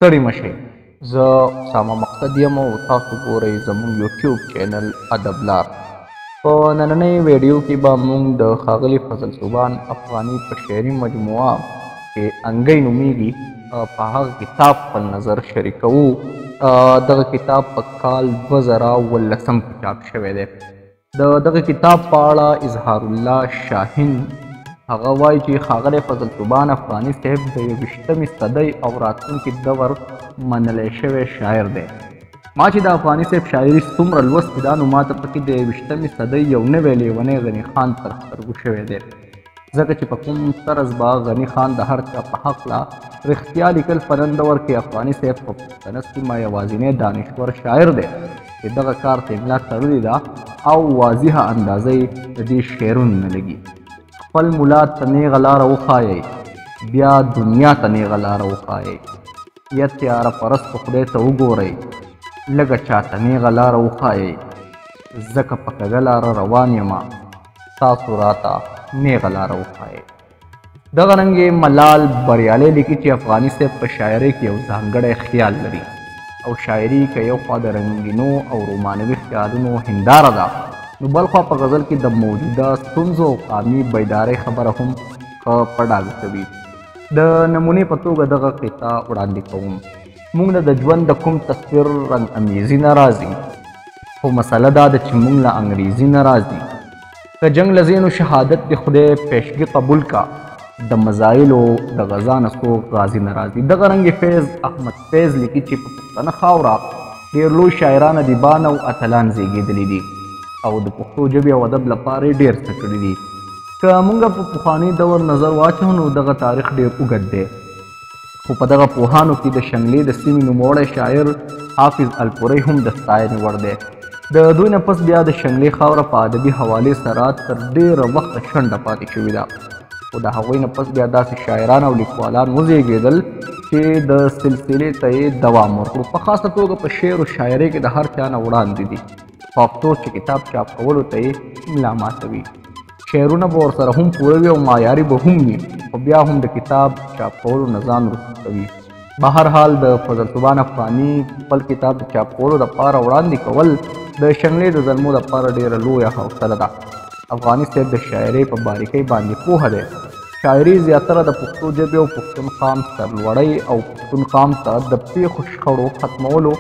ستړي مشئ. زه اسامه مقصد یم او تاسو ګورئ زموږ یوټیوب چینل ادب لار. په نننۍ ویډیو کې به موږ د ښاغلي فضل صوبان افغاني په شعري مجموعه چې انګی نومیږي په هغه کتاب خپل نظر شریکوو. دغه کتاب په کال 2018 کې چاپ شوی دی. د دغه کتاب په اړه اظهار الله شاهین هغه وایي چې ښاغلی فضل صوبان افغاني صاحب د 21مې صدۍ او راتلونکي دور منلی شوی شاعر دی. ما چې د افغاني صاحب شاعري څومره لوستې ده نو ماته پکې د 21مې صدۍ یو نوی لیونی غني خان تر سترګو شوی دی، ځکه چې په کوم طرز به غني خان د هر چا په هکله رښتیا لیکل په نن دور کې افغاني صاحب په پښتنه سیمه یوازینی دانشور شاعر دی چې دغه کار ته املا تړلې ده او واضحه اندازه یې د دې شعرونو نه لګي. خپل ملا ته نیغه لاره وښایئ، بیا دنیا ته نیغه لاره وښایئ. یا تیاره پرستو خدای ته وګورئ، لږه چاته نیغه لاره وښایئ. ځکه په کږه لاره روان یمه، تاسو راته نیغه لاره وښایئ. دغه رنګې ملال بریالی لیکي چې افغاني صاحب په شاعرۍ کې یو ځانګړی خیال لري او شاعري که یو خوا د رنګینو او رومانوي خیالونو هنداره ده نو بل خوا په غزل کې د موجوده ستونزو او قامي بیدارۍ خبره هم ښه په ډاګه کوي. د نمونې په توګه دغه قطعه وړاندې کوم. موږ نه د ژوند د کوم تصویر رنګ امیزي نه راځي، خو مسله دا ده چې موږ له انګریزي نه راځي. که جنګ له ځینو شهادت د خدای پیشګي قبول کا، د مزایلو د غزا نه څوک غازي نه راځي. دغه رنګې فیض احمد فیض لیکي چې په پښتنه خاوره ډېر لوی شاعران ادیبان او اتلان زیږېدلي دي او د پښتو ژبې او ادب لپاره یې ډېر څه کړي دي. که موږ په پخواني دور نظر واچو نو دغه تاریخ ډېر اوږد دی، خو په دغه پوهانو کې د شنګلې د سیمې نوموړی شاعر حافظ الپورۍ هم د ستاینې وړ دی. د دوی نه پس بیا د شنګلې خاوره په ادبي حوالې سره تر ډېره وخته شنډه پاتې شوې ده، خو د هغوی نه پس بیا داسې شاعران او لیکوالان وزېږېدل چې د سلسلې ته یې دوام ورکړو. په خاصه توګه په شعر و شاعرۍ کې د هر چا نه وړاندې دي. په افسوس چې کتاب چاپ کولو ته یې ملا ماتوي. شعرونه به ورسره هم پوره وي او معیاري به هم وي، خو بیا هم د کتاب چاپ کولو نه ځان رسو کوي. به هر حال د فضل صوبان افغاني خپل کتاب د چاپ کولو دپاره وړاندې کول د شنګلې د زلمو دپاره ډېره لویه حوصله ده. افغاني صاحب د شاعرۍ په باریکۍ باندې پوهه دی. شاعري زیاتره د پښتو ژبې او پښتون قام سرلوړۍ او پښتون قام ته د پېښو شخړو ختمولو،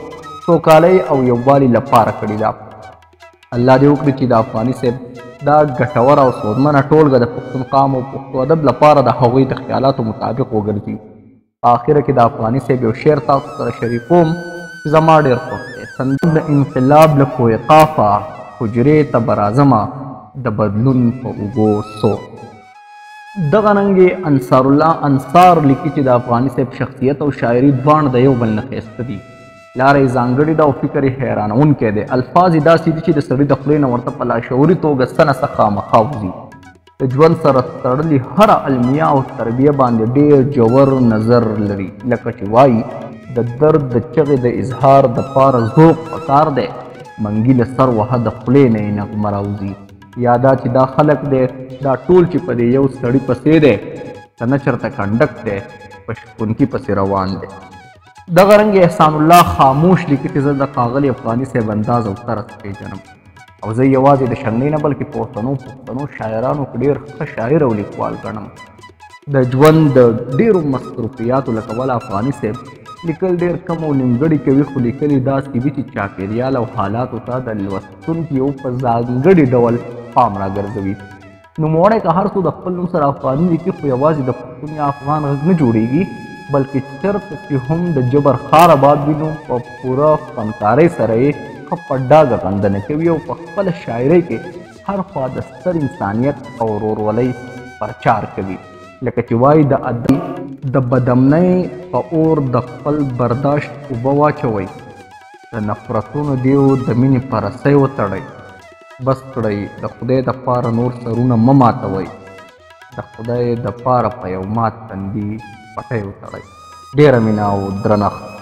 سوکالۍ او یووالي لپاره کړې ده. الله دې وکړي چې د افغاني صاحب دا ګټوره او سودمنه ټولګه د پښتون قام او پښتو ادب لپاره د هغوی د خیالاتو مطابق وګرځي. په آخره کې د افغاني صاحب یو شعر تاسو سره شریکوم چې زما ډېر خوښ دی. صندوق د انقلاب له کوه قافه، حجرې ته به راځمه د بدلون په اوږو سو. دغه رنګې انصار الله انصار لیکي چې د افغاني صاحب شخصیت او شاعري دواړه د یو بل نه ښایسته دي. لاره یې ځانګړې ده او فکر یې حیرانونکی دی. الفاظ یې داسې دي چې د سړي د خولې نه ورته په لاشعوري توګه څه نه څه خامخا وځي. د ژوند سره تړلې هره المیه او تربیه باندې ډېر ژور نظر لري. لکه چې وایي د درد د چغې د اظهار دپاره ذوق پکار دی، منګي له سر وهه د خولې نه یې نغمه راوځي. یا دا چې دا خلک دی دا ټول چې په دې یو سړي پسې دی که نه چېرته کنډک دی په شپونکي پسې روان دی. دغه رنګ احسان الله خاموش لیکي چې زه د ښاغلي افغاني صاحب انداز او طرز پېژنم او زه یوازې د شنګلې نه بلکې په پښتنو شاعرانو کې ډېر ښه شاعر او لیکوال ګڼم. د ژوند د ډېرو مصروفیاتو له کبله افغاني صاحب لیکل ډېر کم او نیمګړي کوي، خو لیکلي داسې وي چې چاپېریال او حالاتو ته د لوستونکي یو په ځانګړي ډول پام راګرځوي. نوموړی که هر څو د خپل نوم سره افغاني لیکي خو یوازې د پښتون یا افغان غږ نه جوړېږي، بلکې چېرته چې هم د جبر ښار آباد وي نو په پوره فنکارۍ سره یې ښه په ډاګه غندنه کوي او په خپله شاعرۍ کې هر خوا د ستر انسانیت او ورورولۍ پرچار کوي. لکه چې وایي د ادب د بدامنۍ په اور د خپل برداشت اوبه واچوئ، د نفرتونو دیو د مینې په رسۍ وتړئ، بس کړئ د خدای دپاره نور سرونه مه ماتوئ، د خدای دپاره په یو مات تندي پټۍ وتړئ. ډېره مینه او درنښت.